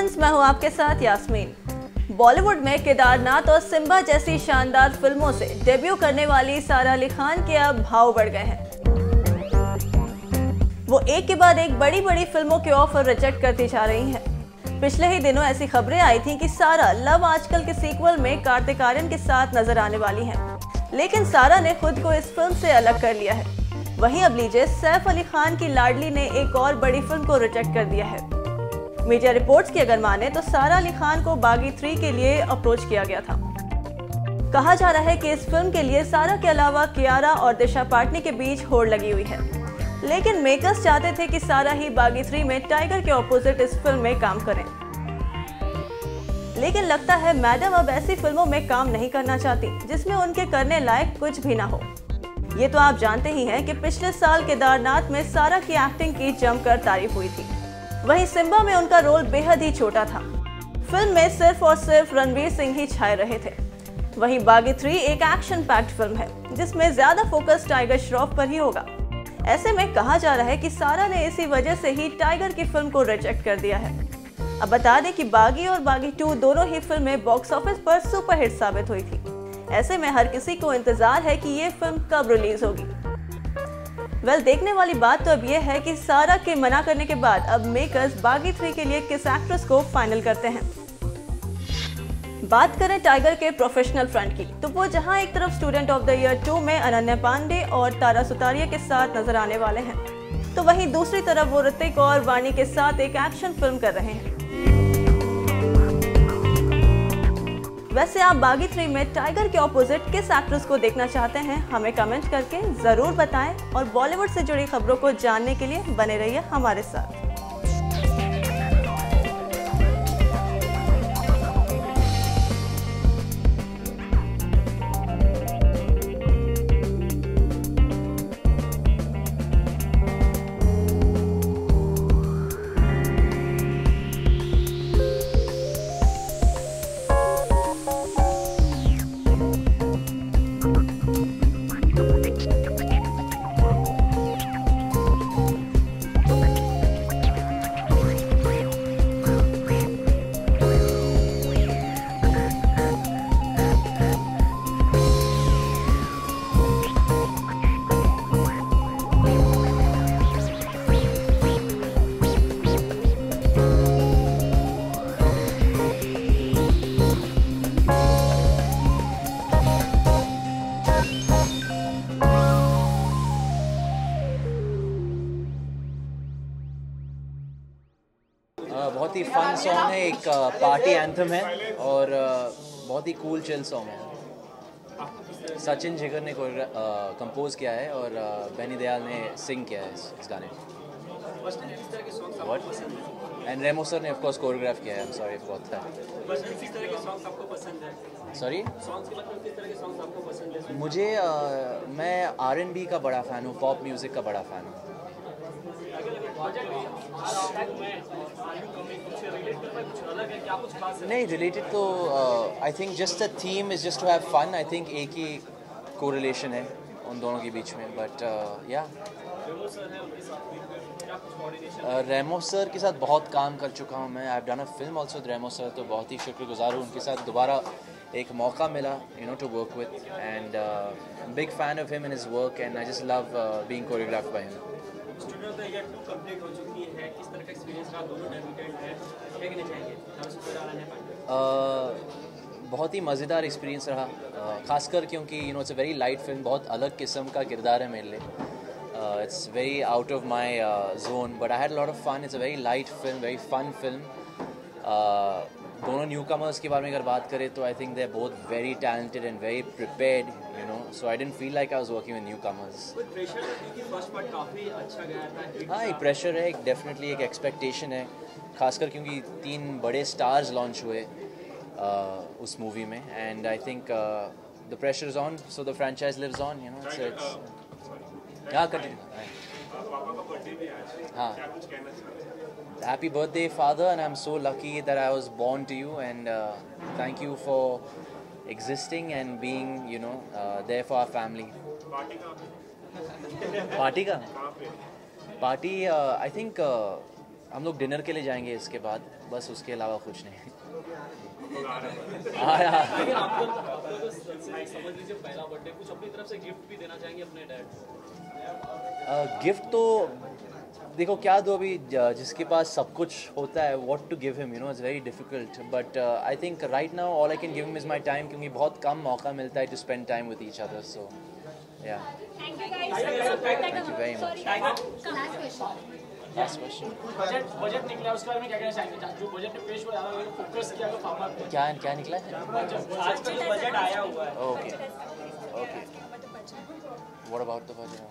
Friends, मैं हूं आपके साथ यास्मीन। बॉलीवुड में केदारनाथ और सिम्बा जैसी शानदार फिल्मों से डेब्यू करने वाली सारा अली खान के अब भाव बढ़ गए हैं। वो एक के बाद एक बड़ी बड़ी फिल्मों के ऑफर रिजेक्ट करती जा रही हैं। पिछले ही दिनों ऐसी खबरें आई थीं कि सारा लव आजकल के सीक्वल में कार्तिक आर्यन के साथ नजर आने वाली हैं, लेकिन सारा ने खुद को इस फिल्म से अलग कर लिया है। वहीं अब लीजिए, सैफ अली खान की लाडली ने एक और बड़ी फिल्म को रिजेक्ट कर दिया है। मीडिया रिपोर्ट्स की अगर माने तो सारा अली खान को बागी 3 के लिए अप्रोच किया गया था। कहा जा रहा है कि इस फिल्म के लिए सारा के अलावा कियारा और दिशा पाटनी के बीच होड़ लगी हुई है, लेकिन मेकर्स चाहते थे कि सारा ही बागी 3 में टाइगर के ऑपोजिट इस फिल्म में काम करें। लेकिन लगता है मैडम अब ऐसी फिल्मों में काम नहीं करना चाहती जिसमें उनके करने लायक कुछ भी ना हो। ये तो आप जानते ही हैं कि पिछले साल केदारनाथ में सारा की एक्टिंग की जमकर तारीफ हुई थी। वहीं सिम्बा में उनका रोल बेहद ही छोटा था। फिल्म में सिर्फ और सिर्फ रणवीर सिंह ही छाए रहे थे। वहीं बागी 3 एक एक्शन पैक्ड फिल्म है जिसमें ज्यादा फोकस टाइगर श्रॉफ पर ही होगा। ऐसे में कहा जा रहा है कि सारा ने इसी वजह से ही टाइगर की फिल्म को रिजेक्ट कर दिया है। अब बता दें कि बागी और बागी 2 दोनों ही फिल्में बॉक्स ऑफिस पर सुपरहिट साबित हुई थी। ऐसे में हर किसी को इंतजार है कि ये फिल्म कब रिलीज होगी। देखने वाली बात तो अब ये है कि सारा के मना करने के बाद अब मेकर्स बागी 3 के लिए किस एक्ट्रेस को फाइनल करते हैं। बात करें टाइगर के प्रोफेशनल फ्रंट की, तो वो जहां एक तरफ स्टूडेंट ऑफ द ईयर 2 में अनन्या पांडे और तारा सुतारिया के साथ नजर आने वाले हैं, तो वहीं दूसरी तरफ वो ऋतिक और वाणी के साथ एक एक्शन फिल्म कर रहे हैं। वैसे आप बागी 3 में टाइगर के ऑपोजिट किस एक्ट्रेस को देखना चाहते हैं, हमें कमेंट करके जरूर बताएं और बॉलीवुड से जुड़ी खबरों को जानने के लिए बने रहिए हमारे साथ। बहुत ही फन सॉन्ग है, एक पार्टी एंथम है और बहुत ही कूल चिल सॉन्ग है। सचिन जिगर ने कंपोज किया है और बेनी दयाल ने सिंग किया है इस गाने को। एंड रेमो सर ने ऑफ कोर्स कोरियोग्राफ किया है। I am sorry for that. Sorry, मुझे मैं R&B का बड़ा फ़ैन हूँ, पॉप म्यूज़िक का बड़ा फ़ैन हूँ। नहीं, रिलेटेड तो I think just the theme is just to have fun. I think एक ही कोरिलेशन है उन दोनों के बीच में, बट या रेमो सर के साथ बहुत काम कर चुका हूँ मैं। I have done a film also with Remo sir, तो बहुत ही शुक्रगुजार हूँ उनके साथ दोबारा एक मौका मिला to work with, and big fan of him and his work, and I just love being choreographed by him. बहुत ही मज़ेदार एक्सपीरियंस रहा, खासकर क्योंकि it's a very light film, बहुत अलग किस्म का किरदार है मेरे लिए। It's very out of my zone, but I had lot of fun. It's a very light film, very fun film. दोनों न्यू कमर्स के बारे में अगर बात करें तो I think they are both very talented and very prepared, so I didn't feel like I was working with newcomers. हाँ, एक प्रेशर है, एक डेफिनेटली एक एक्सपेक्टेशन है, खासकर क्योंकि 3 बड़े स्टार्स लॉन्च हुए उस मूवी में, and I think the pressure is on, so the franchise lives on, it's हाँ, कंटिन्यू। हाँ, happy birthday, father, and I'm so lucky that I was born to you, and thank you for existing and being there for our family. Party का I think हम लोग dinner के लिए जाएंगे इसके बाद, बस उसके अलावा कुछ नहीं। हाँ यार, समझ लीजिए पहला बर्थडे, कुछ अपनी तरफ से गिफ्ट भी देना चाहेंगे अपने डैड को? गिफ्ट तो देखो क्या दो अभी, जिसके पास सब कुछ होता है, what to give him, you know, it's very difficult, but I think right now all I can give him is my time, क्योंकि बहुत कम मौका मिलता है to spend time with each other, so yeah Thank you guys. Thank you very much. Last question, budget निकला, उसके बारे में क्या कहना चाहेंगे? जो बजट में पेश हुआ, ज़्यादा फोकस किया गया फार्मा पे। क्या निकला है? आज का जो बजट आया हुआ है, okay okay, what about the budget?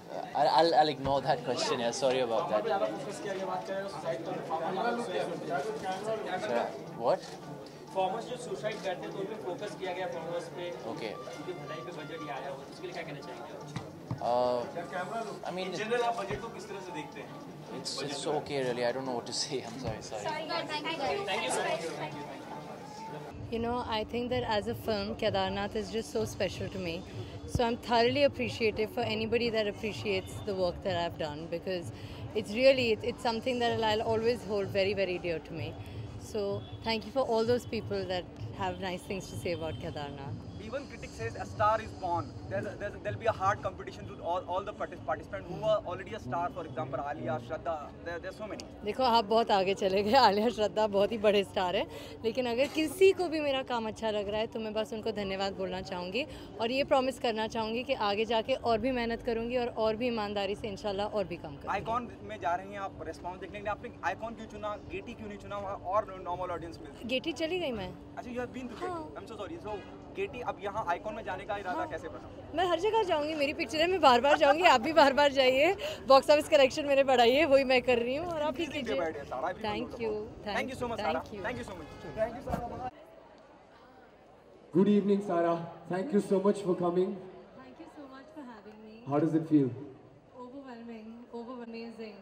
I'll ignore that question, yeah, sorry about that. ज़्यादा फोकस किया गया, बात करें तो सुसाइड तो फार्मा ज़्यादा What? फार्मर्स जो सुसाइड करते हैं तो उन पे फोकस किया गया, फार्मर्स पे, Okay. उनकी भलाई पे बजट ही आया हुआ, उसके लिए क्या कहना चाहेंगे? I mean, जनरल आप बजट को किस तरह से देखते हैं? it's okay really, I don't know what to say, I'm sorry. Sorry guys. Thank you guys. Thank you so much. You know, I think that as a film, Kedarnath is just so special to me. So I'm thoroughly appreciative for anybody that appreciates the work that I've done, because it's really, it's something that I'll always hold very, very dear to me. So thank you for all those people that have nice things to say about Kedarnath. Even critics says a star is born. There'll be a hard competition to all the participants who are already a star. For example, Alia, Shraddha. There's so many. देखो आप बहुत आगे चले गए, आलिया श्रद्धा बहुत ही बड़े star है, लेकिन अगर किसी को भी मेरा काम अच्छा लग रहा है तो मैं बस उनको धन्यवाद बोलना चाहूँगी और ये प्रॉमिस करना चाहूँगी कि आगे जाके और भी मेहनत करूँगी और भी ईमानदारी से इंशाल्लाह और भी काम करूँगी। आइकॉन में जा रही हैं आप, रिस्पॉन्स देखने के लिए आपने आइकॉन क्यों चुना, गेटी क्यों नहीं चुना वहाँ और नॉर्मल ऑडियंस पे? गेटी चली गई मैं। अच्छा, you have been to Getty. I am so sorry. So Getty, अब यहाँ आइकॉन में जाने का इरादा कैसे बना? मैं हर जगह जाऊँगी, मेरी पिक्चर है, मैं बार बार जाऊँगी, आप भी बार बार जाइए, बॉक्स ऑफिस कलेक्शन मेरे बढ़ाइए, वही मैं कर रही हूँ और आप भी कीजिए। थैंक यू सो मच सारा, thank you so much. Thank you सारा। Good evening, Sarah. Thank you so much for coming. Thank you so much for having me. How does it feel? Overwhelming, amazing.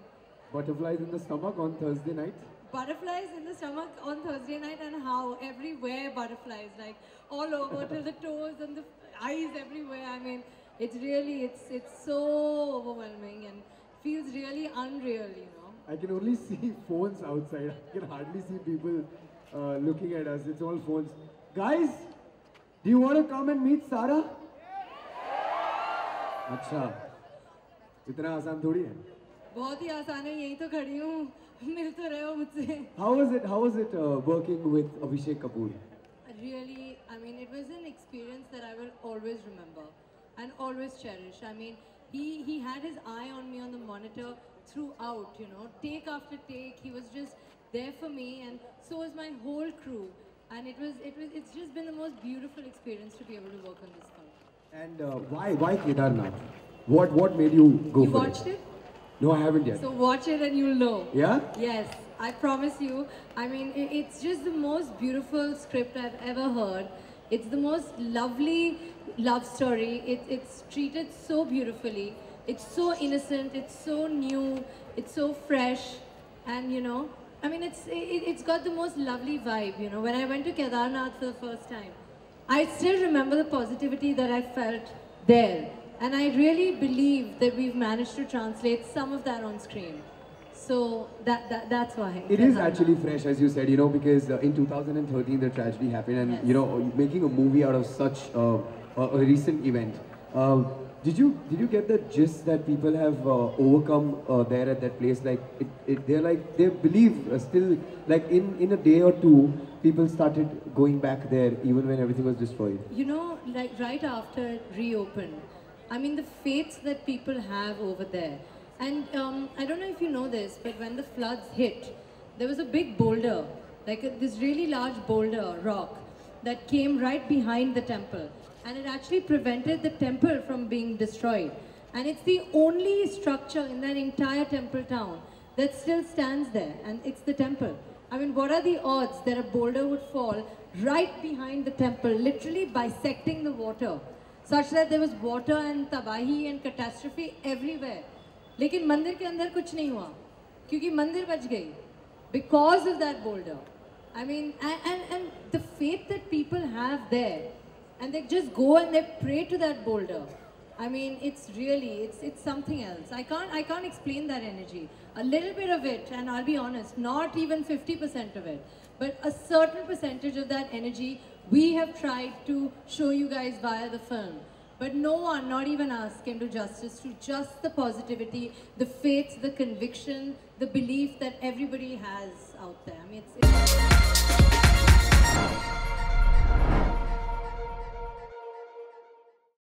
Butterflies in the stomach on Thursday night? Butterflies in the stomach on Thursday night, and how everywhere butterflies, like all over till the toes and the eyes everywhere. I mean, it's really, it's so overwhelming and feels really unreal, you know. I can only see phones outside. I can hardly see people looking at us. It's all phones. Guys, do you want to come and meet Sarah? अच्छा, इतना आसान थोड़ी है। बहुत ही आसान है, यही तो खड़ी हूँ, मिल तो रहे हो मुझसे। How was it working with Abhishek Kapoor? Really, I mean, it was an experience that I will always remember and always cherish. I mean, he had his eye on me on the monitor throughout, you know, take after take. He was just there for me, and so was my whole crew. And it's just been the most beautiful experience to be able to work on this film. And why Kedarnath? What made you go You for watched it? No, I haven't yet. So watch it and you'll know. Yeah? Yes, I promise you. I mean, it's just the most beautiful script I've ever heard. It's the most lovely love story. It's treated so beautifully. It's so innocent. It's so new. It's so fresh. And you know, I mean, it's got the most lovely vibe. You know, when I went to Kedarnath for the first time, I still remember the positivity that I felt there. And I really believe that we've managed to translate some of that on screen. So that's why. It is actually fresh, as you said, you know, because in 2013 the tragedy happened, and Yes. you know, making a movie out of such a recent event. Did you get the gist that people have overcome there at that place? Like they believe still, like in a day or two, people started going back there even when everything was destroyed. You know, like right after it reopened, I mean, the faith that people have over there. And I don't know if you know this, but when the floods hit, there was a big boulder, like this really large boulder, rock, that came right behind the temple. And it actually prevented the temple from being destroyed. And it's the only structure in that entire temple town that still stands there, and it's the temple. I mean, what are the odds that a boulder would fall right behind the temple, literally bisecting the water, such that there was water and tabahi and catastrophe everywhere. लेकिन मंदिर के अंदर कुछ नहीं हुआ, क्योंकि मंदिर बच गई because of that boulder. I mean, and the faith that people have there, and they just go and they pray to that boulder. I mean, it's really, it's something else. I can't explain that energy. A little bit of it, and I'll be honest, not even 50% of it, but a certain percentage of that energy we have tried to show you guys via the film. But no one, not even us, can do justice to just the positivity, the faith, the conviction, the belief that everybody has out there. I mean, it's